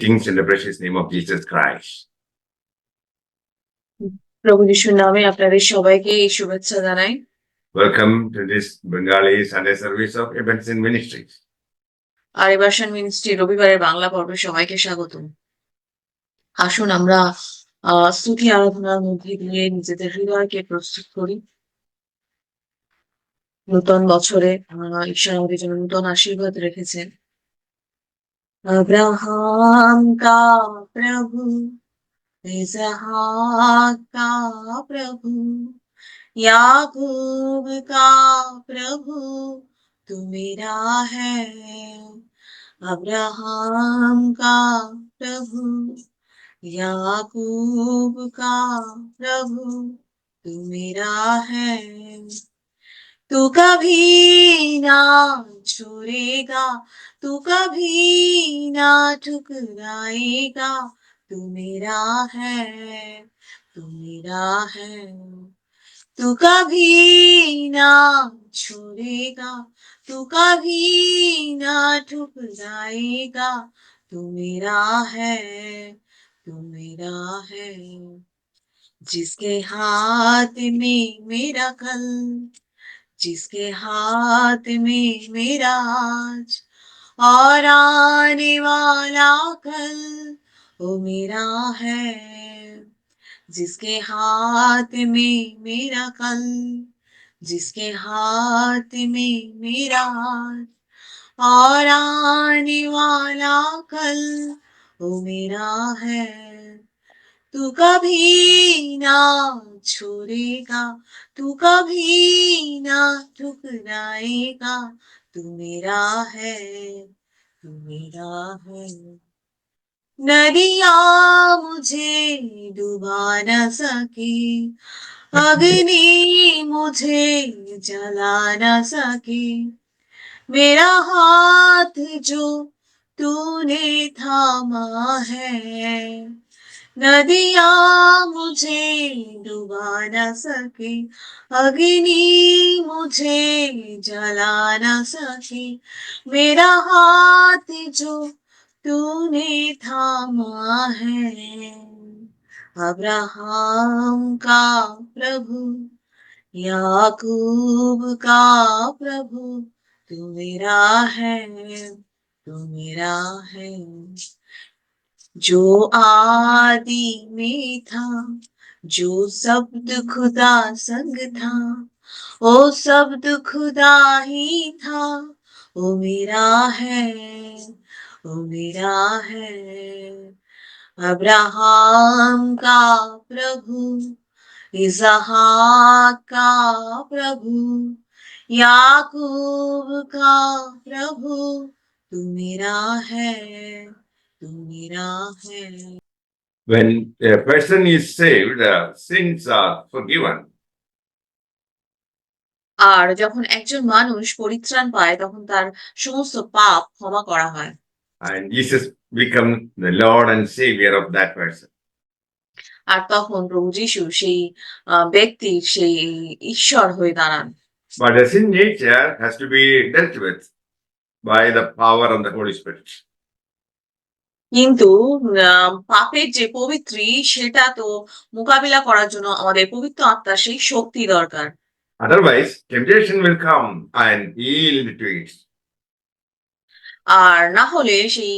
Greetings in the precious name of Jesus Christ. প্রভু যিশুর নামে আপনাদের সবাইকে এই শুভেচ্ছা জানাই। Welcome to this Bengali Sunday service of Ebenson Ministries. আরিবাসন মিনিস্ট্রি রবিবারের বাংলা পর্বে সবাইকে স্বাগতম। আসুন আমরা স্তুতি আরাধনার মধ্যে দিয়ে নিজেদের হৃদয়কে প্রস্তুত করি। নূতন বছরে ঈশ্বর আমাদের জন্য নূতন আশীর্বাদ রেখেছেন। अब्राहम का प्रभु, इसहाक का प्रभु, याकूब का प्रभु तू मेरा है। अब्राहम का प्रभु, याकूब का प्रभु तू मेरा है। तू कभी ना छोड़ेगा, तू कभी ना ठुकराएगा, तू मेरा है, तू मेरा है। तू कभी ना छोड़ेगा, तू कभी ना ठुकराएगा, तू मेरा है, तू मेरा है। जिसके हाथ में मेरा कल, जिसके हाथ में मेरा आज और आने वाला कल, वो मेरा है। जिसके हाथ में मेरा कल, जिसके हाथ में मेरा आज और आने वाला कल, वो मेरा है। तू कभी ना छोड़ेगा, तू कभी ना ठुकराएगा, तू मेरा है, तू मेरा है। नदियाँ मुझे डुबा न सके, अग्नि मुझे जला न सके, मेरा हाथ जो तूने थामा है। नदियाँ मुझे डुबा न सके, अग्नि मुझे जला न सके, मेरा हाथ जो तूने थामा है। अब्राहम का प्रभु, याकूब का प्रभु तू मेरा है, तू मेरा है। जो आदि में था, जो शब्द खुदा संग था, वो शब्द खुदा ही था, वो मेरा है, वो मेरा है। अब्राहम का प्रभु, इसहाक का प्रभु, याकूब का प्रभु तू मेरा है, तू मेरा है। When a person is saved, sins are forgiven. আর যখন একজন মানুষ পরিত্রাণ পায় তখন তার সমস্ত পাপ ক্ষমা করা হয়। And Jesus becomes the Lord and Savior of that person. আর তখন প্রভু যীশু সেই ব্যক্তির সেই ঈশ্বর হয়ে দাঁড়ান। But the sin nature has to be dealt with by the power of the Holy Spirit. কিন্তু পাপের যে পবিত্রী সেটা তো মোকাবিলা করার জন্য আমাদের পবিত্র আত্মার সেই শক্তি দরকার। Otherwise, temptation will come and yield to it. আর না হলে সেই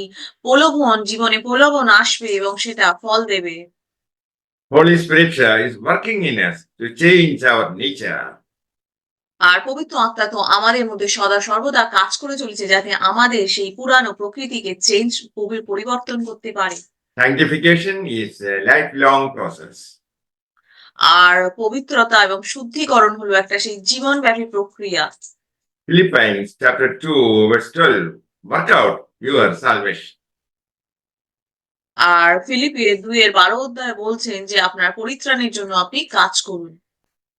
জীবনে প্রলোভন আসবে এবং সেটা ফল দেবে। Holy Spirit is working in us to change our nature. আর পবিত্র আত্মা তো আমাদের মধ্যে সদা সর্বদা কাজ করে চলেছে যাতে আমাদের সেই পুরানো প্রকৃতিকে পরিবর্তন করতে পারে। Sanctification is a lifelong process. আর পবিত্রতা এবং শুদ্ধিকরণ হলো একটা সেই জীবনব্যাপী প্রক্রিয়া। Philippians chapter 2 verse 12, work out your salvation. আর ফিলিপিয়ের 2:12 অধ্যায়ে বলছেন যে আপনার পরিত্রাণের জন্য আপনি কাজ করুন।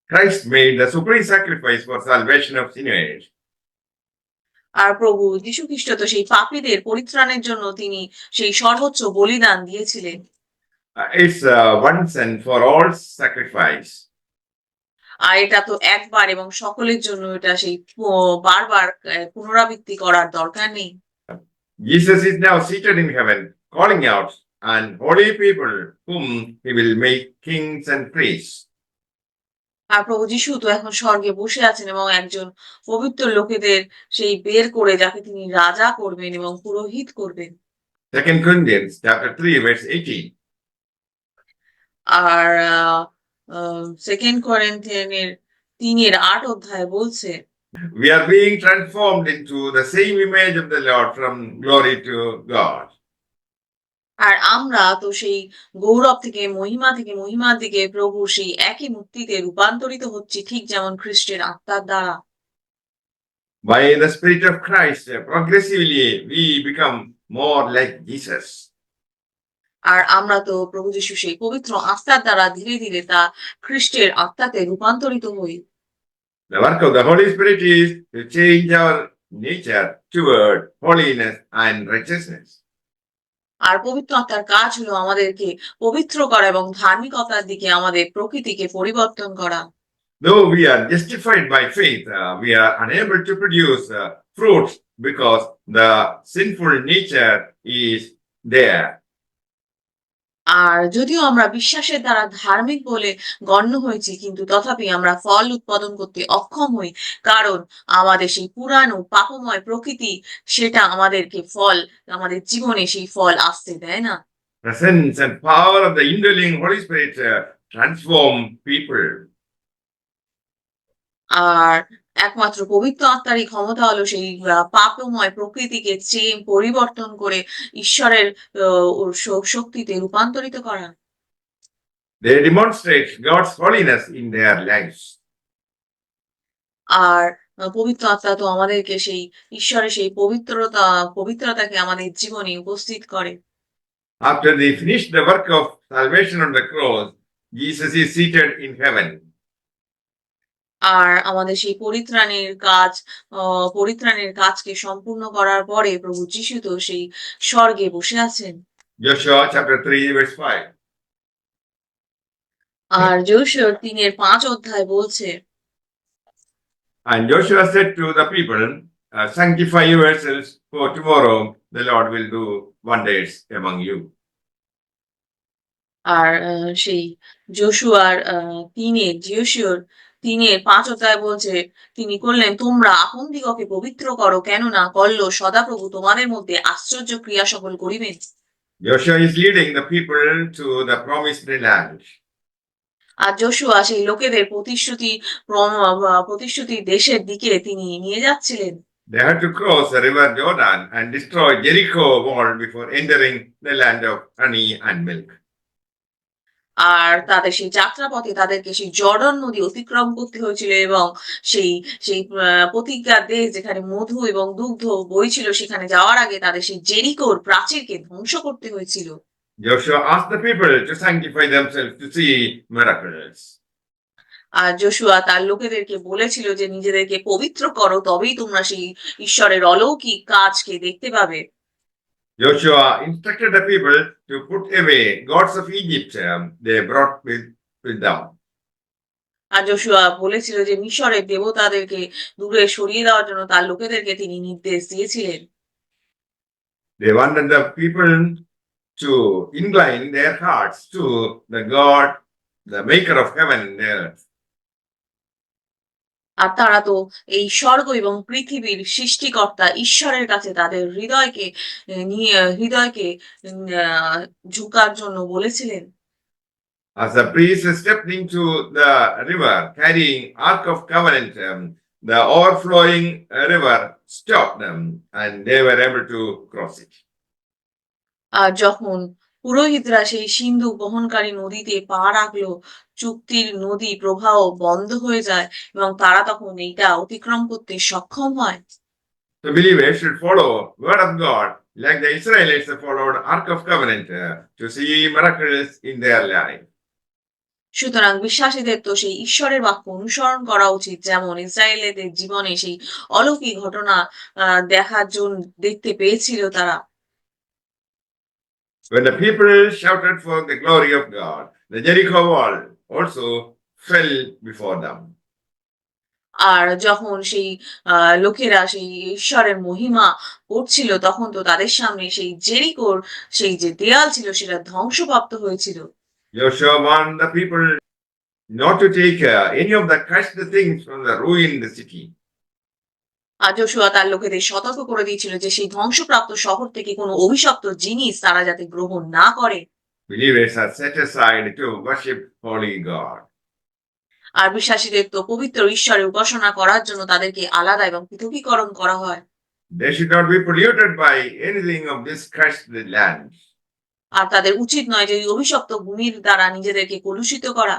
Christ made the supreme sacrifice for salvation of sinners. আর প্রভু যীশু খ্রিস্ট তো সেই পাপীদের পরিত্রাণের জন্য তিনি সেই সর্বোচ্চ বলিদান দিয়েছিলেন। It's once and for all sacrifice. আর এটা তো একবার এবং সকলের জন্য, এটা সেই বারবার পুনরাবৃত্তি করার দরকার নেই। Jesus is now seated in heaven, calling out, and holy people whom he will make kings and priests. আর প্রভু যিশু তো এখন স্বর্গে বসে আছেন এবং একজন পবিত্র লোকেদের সেই বের করে যাকে তিনি রাজা করবেন এবং পুরোহিত করবেন। 2 Corinthians chapter 3, verse 18. আর সেকেন্ড করিন্থিয়ানের 3:8 অধ্যায় বলছে, We are being transformed into the same image of the Lord from glory to God. আর আমরা তো সেই গৌরব থেকে মহিমার দিকে প্রভু সেই একই মূর্তিতে রূপান্তরিত হচ্ছি, ঠিক যেমন খ্রিস্টের আত্মার দ্বারা। By the Spirit of Christ, progressively we become more like Jesus. আর আমরা তো প্রভু যিশু সেই পবিত্র আত্মার দ্বারা ধীরে ধীরে তা খ্রিস্টের আত্মাতে রূপান্তরিত হই। The work of the Holy Spirit is to change our nature toward holiness and righteousness. আর পবিত্র আত্মার কাজ হলো আমাদেরকে পবিত্র করা এবং ধার্মিকতার দিকে আমাদের প্রকৃতিকে পরিবর্তন করা। Though we are justified by faith, we are unable to produce fruits because the sinful nature is there. আর যদিও আমরা বিশ্বাসের দ্বারা ধার্মিক বলে গণ্য হয়েছি, কিন্তু তথাপি আমরা ফল উৎপাদন করতে অক্ষম হই, কারণ আমাদের সেই পুরানো পাপময় প্রকৃতি সেটা আমাদেরকে আমাদের জীবনে সেই ফল আসতে দেয় না। The sense and power of the indwelling Holy Spirit transform people. আর একমাত্র পবিত্র আত্মারই ক্ষমতা হলো সেই পাপময় প্রকৃতিকে পরিবর্তন করে ঈশ্বরের শক্তিতে রূপান্তরিত করা। They demonstrate God's holiness in their lives. আর পবিত্র আত্মা তো আমাদেরকে সেই ঈশ্বরের সেই পবিত্রতাকে আমাদের জীবনে উপস্থিত করে। After they finish the work of salvation on the cross, Jesus is seated in heaven. আর আমাদের সেই পরিত্রাণের কাজকে সম্পূর্ণ করার পরে প্রভু যিশু তো সেই স্বর্গে বসে আছেন। Joshua chapter 3, verse 5. আর যোশুয়ার 3:5 অধ্যায় বলছে, And Joshua said to the people, sanctify yourselves, for tomorrow the Lord will do wonders among you. আর সেই যোশুয়ার 3:5 অধ্যায় বলছে, তিনি করলেন, তোমরা আপন দিগকে পবিত্র করো, কেননা কল্য সদাপ্রভু তোমাদের মধ্যে আশ্চর্য ক্রিয়া সকল করিবেন। Joshua is leading the people to the promised land. আর যোশুয়া সেই লোকেদের প্রতিশ্রুতি দেশের দিকে তিনি নিয়ে যাচ্ছিলেন। They had to cross the river Jordan and destroy Jericho wall before entering the land of honey and milk. আর তাদের সেই যাত্রাপথে তাদেরকে সেই জর্ডন নদী অতিক্রম করতে হয়েছিল এবং সেই সেই প্রতিজ্ঞার দেশ যেখানে মধু এবং দুগ্ধ বইছিল সেখানে যাওয়ার আগে তাদের সেই জেরিকোর প্রাচীরকে ধ্বংস করতে হয়েছিল। Joshua asked the people to sanctify themselves to see miracles. আর যোশুয়া তার লোকেদেরকে বলেছিল যে নিজেদেরকে পবিত্র করো, তবেই তোমরা সেই ঈশ্বরের অলৌকিক কাজকে দেখতে পাবে। Joshua instructed the people to put away gods of Egypt they brought with them. আর যোশুয়া বলেছিল যে মিশরের দেবতাদেরকে দূরে সরিয়ে দেওয়ার জন্য তার লোকেদেরকে তিনি নির্দেশ দিয়েছিলেন। They wanted the people to incline their hearts to the God, the maker of heaven and earth. আর তারা তো এই স্বর্গ এবং পৃথিবীর সৃষ্টিকর্তা ঈশ্বরের কাছে তাদের হৃদয়কে ঝুঁকার জন্য বলেছিলেন। As the priests stepped into the river carrying Ark of Covenant, the overflowing river stopped them and they were able to cross it. আর যখন পুরোহিতরা সেই সিন্ধু বহনকারী নদীতে পা রাখলো, চুক্তির নদী প্রবাহ বন্ধ হয়ে যায় এবং তারা তখন এইটা অতিক্রম করতে সক্ষম হয়। The believers should follow word of God like the Israelites followed Ark of Covenant to see miracles in their life. সুতরাং বিশ্বাসীদের তো সেই ঈশ্বরের বাক্য অনুসরণ করা উচিত, যেমন ইসরায়েলের জীবনে সেই অলৌকিক ঘটনা দেখতে পেয়েছিল তারা। When the people shouted for the glory of God, the Jericho wall also fell before them. আর যখন সেই লোকেরা সেই ঈশ্বরের মহিমা করছিল তখন তো তাদের সামনে সেই জেরিকোর সেই যে দেয়াল ছিল সেটা ধ্বংসপ্রাপ্ত হয়েছিল। Joshua warned the people not to take any of the crushed things from the ruined city. আর যশোয়া তার লোকেদের সতর্ক করে দিয়েছিল যে সেই ধ্বংসপ্রাপ্ত শহর থেকে কোনো অভিশপ্ত জিনিস তারা যাতে গ্রহণ না করে। Believers are set aside to worship holy God. আর বিশ্বাসীদের তো পবিত্র ঈশ্বরের উপাসনা করার জন্য তাদেরকে আলাদা এবং পৃথকীকরণ করা হয়। They should not be polluted by anything of this cursed land. আর তাদের উচিত নয় যে এই অভিশপ্ত ভূমির দ্বারা নিজেদেরকে কলুষিত করা।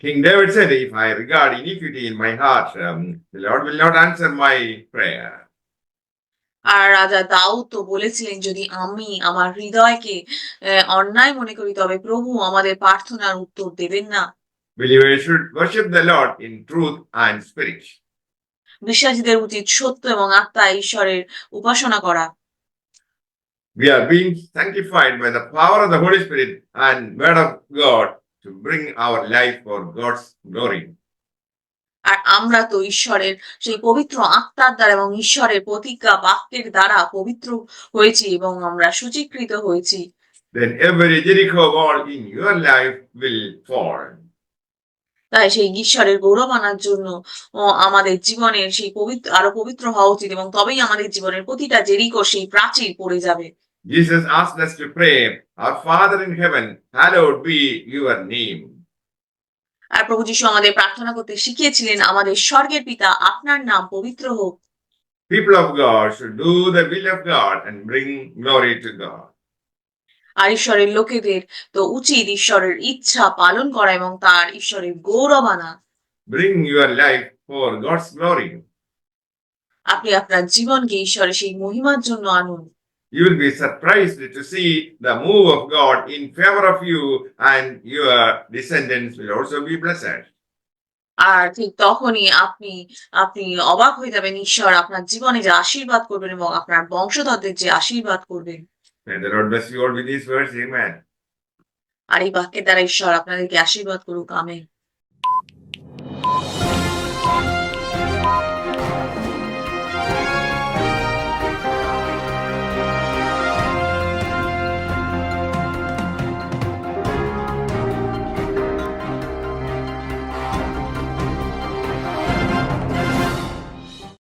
King David said, if I regard iniquity in my heart, the Lord will not answer my prayer. আর রাজা দাউদ তো বলেছিলেন, যদি আমি আমার হৃদয়কে অন্যায় মনে করি তবে প্রভু আমাদের প্রার্থনার উত্তর দেবেন না। Believers should worship the Lord in truth and spirit. বিশ্বাসীদের উচিত সত্য এবং আত্মায় ঈশ্বরের উপাসনা করা। We are being sanctified by the power of the Holy Spirit and Word of God to bring our life for God's glory. আর আমরা তো ঈশ্বরের সেই পবিত্র আত্মার দ্বারা এবং ঈশ্বরের প্রতিজ্ঞা বাক্যের দ্বারা পবিত্র হয়েছি এবং আমরা সূচীকৃত হয়েছি। Then every Jericho wall in your life will fall. তাই সেই ঈশ্বরের গৌরব আনার জন্য আমাদের জীবনের সেই আরো পবিত্র হওয়া উচিত এবং তবেই আমাদের জীবনের প্রতিটা জেরিকো সেই প্রাচীর পড়ে যাবে। Jesus asked us to pray, Our Father in heaven, hallowed be your name. আর প্রভু যীশু আমাদের প্রার্থনা করতে শিখিয়েছিলেন, আমাদের স্বর্গের পিতা, আপনার নাম পবিত্র হোক। People of God should do the will of God and bring glory to God. আর ঈশ্বরের লোকেদের তো উচিত ঈশ্বরের ইচ্ছা পালন করা এবং তার ঈশ্বরের গৌরব আনা। Bring your life for God's glory. আপনি আপনার জীবনকে ঈশ্বরের সেই মহিমার জন্য আনুন। You will be surprised to see the move of God in favor of you, and your descendants will also be blessed. আর ঠিক তখনই আপনি আপনি অবাক হয়ে যাবেন, ঈশ্বর আপনার জীবনে যে আশীর্বাদ করবেন এবং আপনার বংশধরদের যে আশীর্বাদ করবেন। May the Lord bless you all with these words. Amen. আর এই বাক্যের দ্বারা ঈশ্বর আপনাদেরকে আশীর্বাদ করুক। আমেন।